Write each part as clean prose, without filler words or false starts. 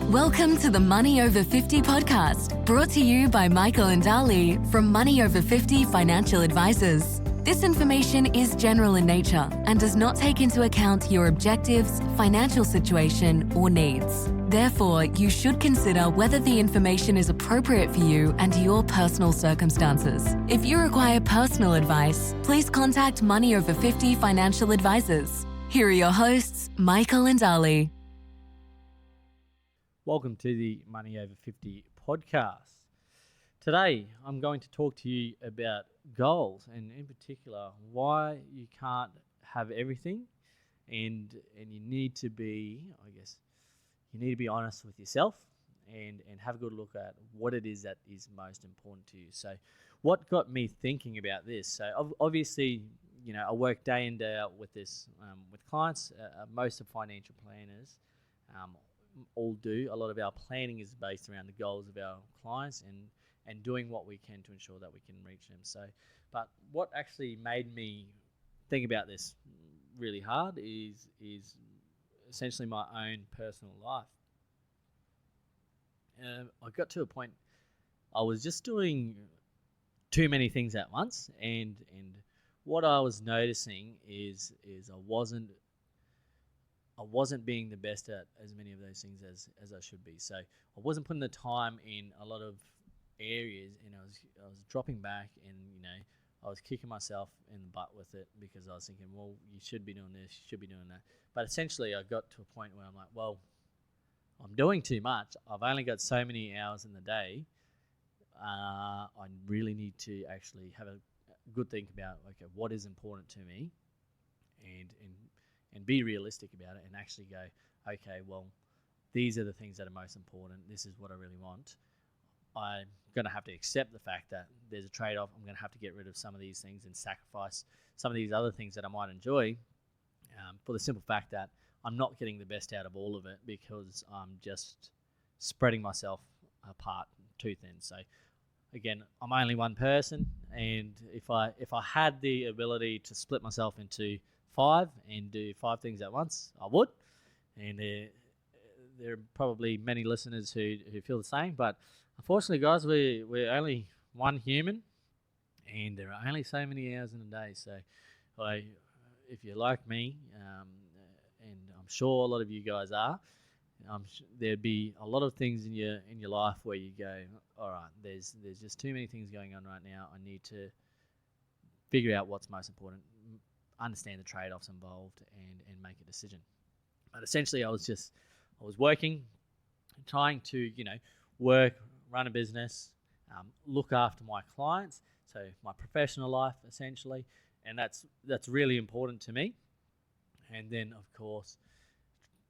Welcome to the Money Over 50 podcast, brought to you by Michael and Dali from Money Over 50 Financial Advisors. This information is general in nature and does not take into account your objectives, financial situation, or needs. Therefore, you should consider whether the information is appropriate for you and your personal circumstances. If you require personal advice, please contact Money Over 50 Financial Advisors. Here are your hosts, Michael and Dali. Welcome to the Money Over 50 podcast. Today, I'm going to talk to you about goals and in particular, why you can't have everything and you need to be, you need to be honest with yourself and have a good look at what it is that is most important to you. So what got me thinking about this? So obviously, I work day in, day out with this, with clients. Most of financial planners all do. A lot of our planning is based around the goals of our clients and doing what we can to ensure that we can reach them. So, but what actually made me think about this really hard is essentially my own personal life. I got to a point I was just doing too many things at once, and what I was noticing is I wasn't being the best at as many of those things as I should be. So I wasn't putting the time in a lot of areas, and I was dropping back, and I was kicking myself in the butt with it because I was thinking, well, you should be doing this, you should be doing that. But essentially I got to a point where I'm like, well, I'm doing too much. I've only got so many hours in the day. I really need to actually have a good think about, okay, what is important to me, and be realistic about it, and actually go, okay, well, these are the things that are most important. This is what I really want. I'm going to have to accept the fact that there's a trade-off. I'm going to have to get rid of some of these things and sacrifice some of these other things that I might enjoy, for the simple fact that I'm not getting the best out of all of it because I'm just spreading myself apart too thin. So again, I'm only one person, and if I had the ability to split myself into 5 and do 5 things at once, I would. And there are probably many listeners who feel the same, but unfortunately, guys, we're only one human, and there are only so many hours in a day. So if you're like me, and I'm sure a lot of you guys are, there'd be a lot of things in your life where you go, all right, there's just too many things going on right now. I need to figure out what's most important, understand the trade-offs involved, and make a decision. But essentially, I was working, trying to work, run a business, look after my clients, so my professional life essentially, and that's really important to me. And then of course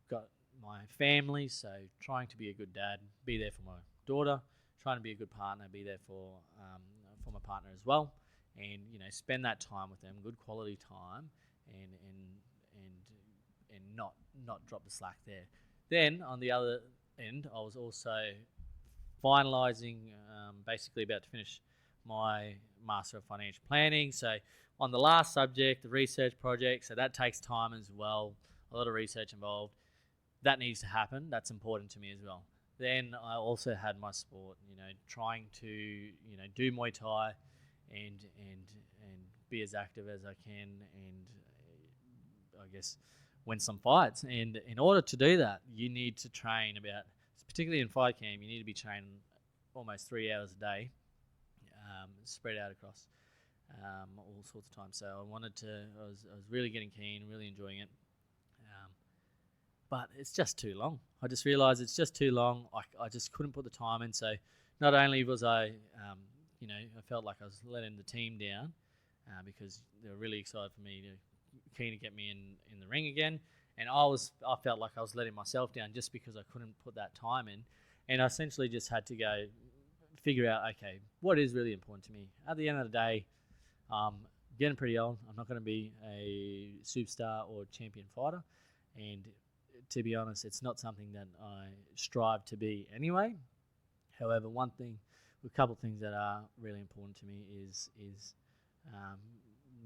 got my family, so trying to be a good dad, be there for my daughter, trying to be a good partner, be there for my partner as well, and spend that time with them, good quality time, and not drop the slack there. Then on the other end, I was also finalising, basically about to finish my Master of Financial Planning. So on the last subject, the research project, so that takes time as well, a lot of research involved. That needs to happen. That's important to me as well. Then I also had my sport, trying to do Muay Thai and be as active as I can, and I guess win some fights. And in order to do that, you need to train particularly in fight camp, you need to be training almost 3 hours a day, spread out across all sorts of time. So I was really getting keen, really enjoying it. But it's just too long. I just realized it's just too long. I just couldn't put the time in. So not only was I felt like I was letting the team down, because they were really excited for me, keen to get me in the ring again. And I felt like I was letting myself down just because I couldn't put that time in. And I essentially just had to go figure out, okay, what is really important to me? At the end of the day, getting pretty old. I'm not going to be a superstar or champion fighter. And to be honest, it's not something that I strive to be anyway. However, a couple of things that are really important to me is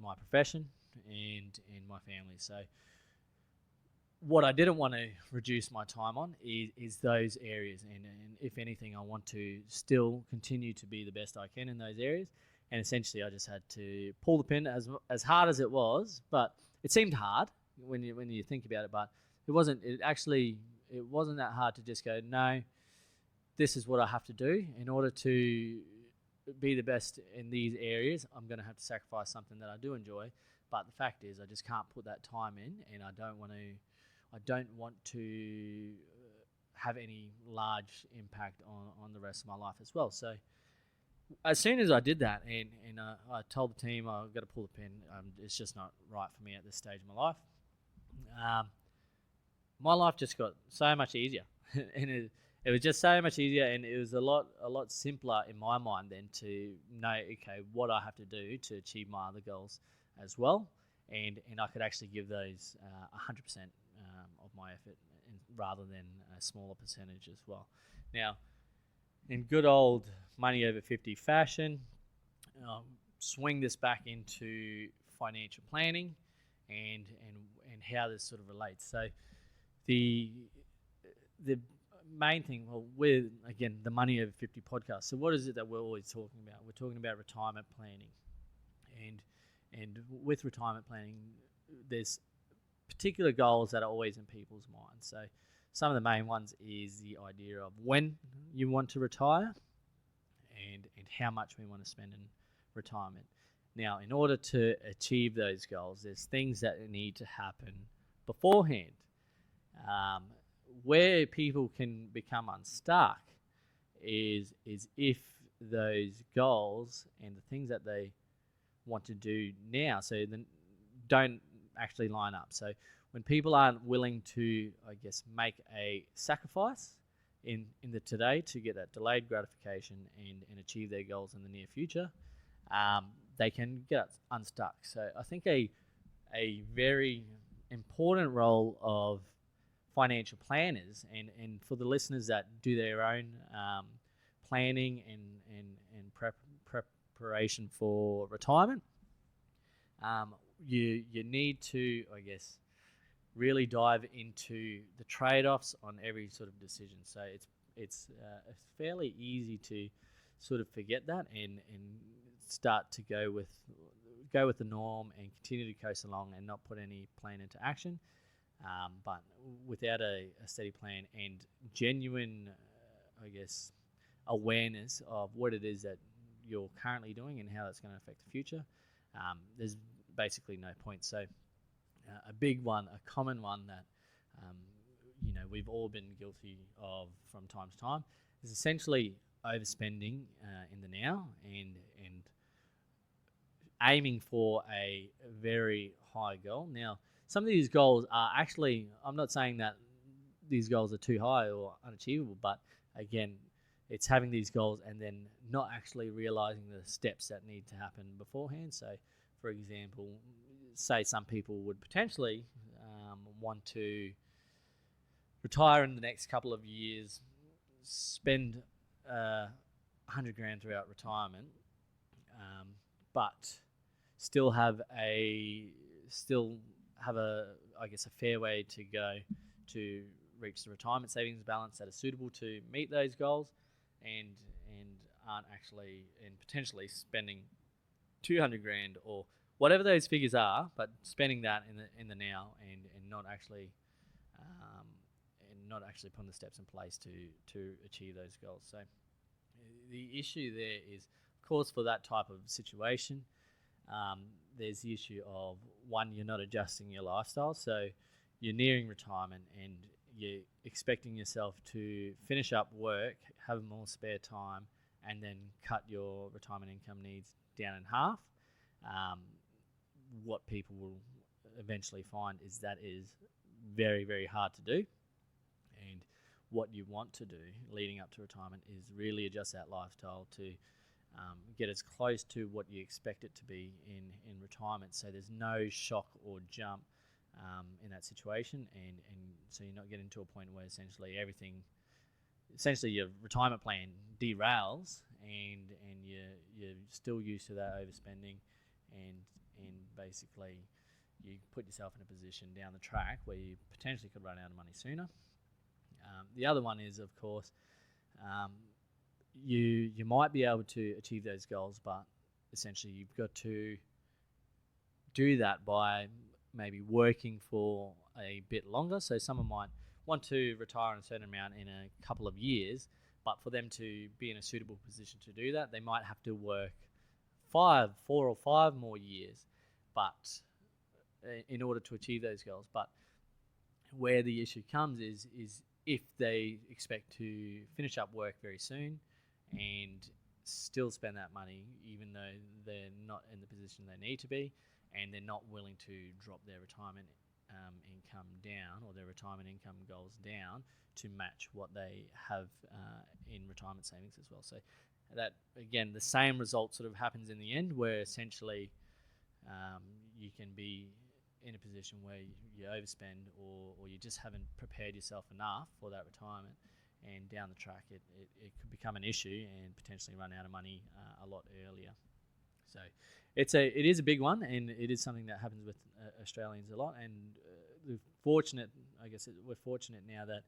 my profession and my family. So what I didn't want to reduce my time on is those areas, and if anything, I want to still continue to be the best I can in those areas. And essentially, I just had to pull the pin as hard as it was, but it seemed hard when you think about it. But it wasn't. It wasn't that hard to just go, no, this is what I have to do in order to be the best in these areas. I'm going to have to sacrifice something that I do enjoy. But the fact is, I just can't put that time in, and I don't want to have any large impact on the rest of my life as well. So as soon as I did that, and I told the team I've got to pull the pin, it's just not right for me at this stage of my life. My life just got so much easier, and it was just so much easier, and it was a lot simpler in my mind then to know, okay, what I have to do to achieve my other goals as well, and I could actually give those 100% of my effort, rather than a smaller percentage as well. Now, in good old money over 50 fashion, swing this back into financial planning and how this sort of relates. So the main thing, well, with again the Money Over 50 podcast. So what is it that we're always talking about? We're talking about retirement planning, and with retirement planning, there's particular goals that are always in people's minds. So some of the main ones is the idea of when you want to retire and how much we want to spend in retirement. Now, in order to achieve those goals, there's things that need to happen beforehand. Where people can become unstuck is if those goals and the things that they want to do now, so then don't actually line up. So when people aren't willing to, I guess, make a sacrifice in the today to get that delayed gratification and achieve their goals in the near future, they can get unstuck. So I think a very important role of financial planners and for the listeners that do their own planning and preparation for retirement, you need to, I guess, really dive into the trade-offs on every sort of decision. So it's fairly easy to sort of forget that and start to go with the norm and continue to coast along and not put any plan into action. But without a steady plan and genuine, I guess, awareness of what it is that you're currently doing and how that's going to affect the future, there's basically no point. So a big one, a common one that we've all been guilty of from time to time is essentially overspending in the now and aiming for a very high goal. Now, some of these goals are actually, I'm not saying that these goals are too high or unachievable, but again, it's having these goals and then not actually realizing the steps that need to happen beforehand. So, for example, say some people would potentially want to retire in the next couple of years, spend 100 grand throughout retirement, but still have a fair way to go to reach the retirement savings balance that is suitable to meet those goals, and aren't actually and potentially spending 200 grand or whatever those figures are, but spending that in the now and not actually putting the steps in place to achieve those goals. So the issue there is, of course, for that type of situation, there's the issue of, one, you're not adjusting your lifestyle. So you're nearing retirement and you're expecting yourself to finish up work, have more spare time, and then cut your retirement income needs down in half. What people will eventually find is that is very, very hard to do. And what you want to do leading up to retirement is really adjust that lifestyle to get as close to what you expect it to be in retirement, so there's no shock or jump in that situation, and so you're not getting to a point where essentially your retirement plan derails and you're still used to that overspending and basically you put yourself in a position down the track where you potentially could run out of money sooner. The other one is, of course, you might be able to achieve those goals, but essentially you've got to do that by maybe working for a bit longer. So someone might want to retire in a certain amount in a couple of years, but for them to be in a suitable position to do that, they might have to work 4 or 5 more years, but in order to achieve those goals. But where the issue comes is if they expect to finish up work very soon and still spend that money, even though they're not in the position they need to be, and they're not willing to drop their retirement income down, or their retirement income goals down, to match what they have in retirement savings as well. So that, again, the same result sort of happens in the end, where essentially you can be in a position where you overspend, or you just haven't prepared yourself enough for that retirement, and down the track it could become an issue and potentially run out of money a lot earlier. So it is a big one, and it is something that happens with Australians a lot. And we're fortunate now that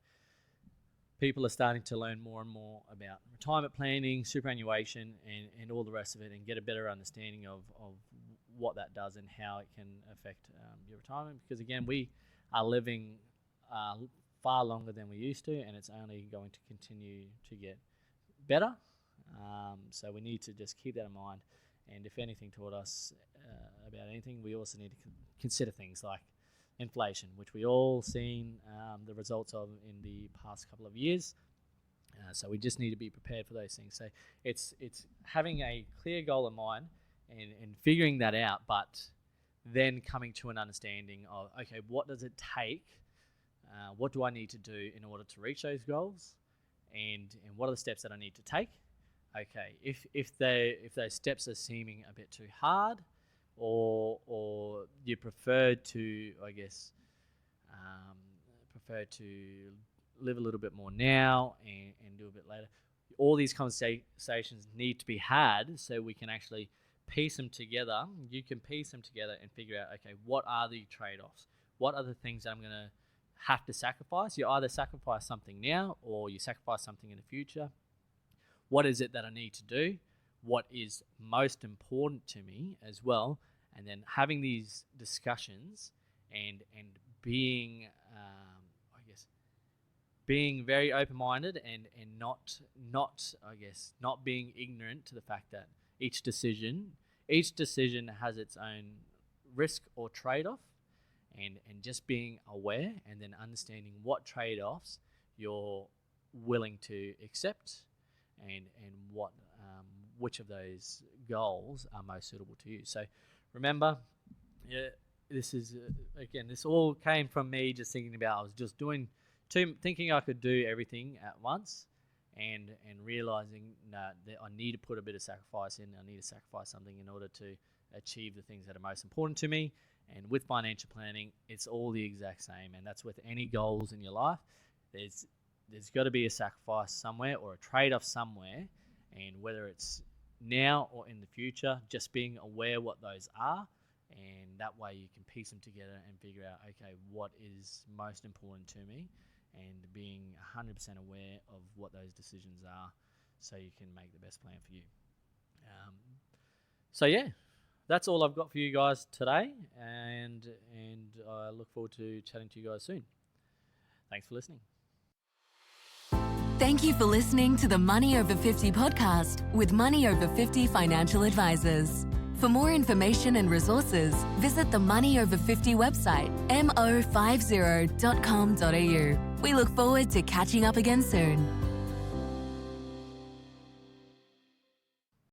people are starting to learn more and more about retirement planning, superannuation, and all the rest of it, and get a better understanding of what that does and how it can affect your retirement. Because again, we are living far longer than we used to, and it's only going to continue to get better. So we need to just keep that in mind. And if anything taught us about anything, we also need to consider things like inflation, which we all seen the results of in the past couple of years. So we just need to be prepared for those things. So it's having a clear goal in mind and figuring that out, but then coming to an understanding of, okay, what does it take? What do I need to do in order to reach those goals? And what are the steps that I need to take? Okay, if those steps are seeming a bit too hard, or you prefer to, I guess, live a little bit more now and do a bit later, all these conversations need to be had so we can actually piece them together. You can piece them together and figure out, okay, what are the trade-offs? What are the things that I'm going to have to sacrifice? You either sacrifice something now, or you sacrifice something in the future. What is it that I need to do? What is most important to me as well? And then having these discussions and being, being very open-minded and not being ignorant to the fact that each decision has its own risk or trade-off, and just being aware and then understanding what trade-offs you're willing to accept, and what which of those goals are most suitable to you. So remember, this is again, this all came from me just thinking about, I was just thinking I could do everything at once, and realizing that I need to put a bit of sacrifice in. I need to sacrifice something in order to achieve the things that are most important to me. And with financial planning, it's all the exact same, and that's with any goals in your life. There's got to be a sacrifice somewhere, or a trade-off somewhere, and whether it's now or in the future, just being aware what those are, and that way you can piece them together and figure out, okay, what is most important to me, and being 100% aware of what those decisions are, so you can make the best plan for you. So yeah, that's all I've got for you guys today, and I look forward to chatting to you guys soon. Thanks for listening. Thank you for listening to the Money Over 50 podcast with Money Over 50 Financial Advisors. For more information and resources, visit the Money Over 50 website, mo50.com.au. We look forward to catching up again soon.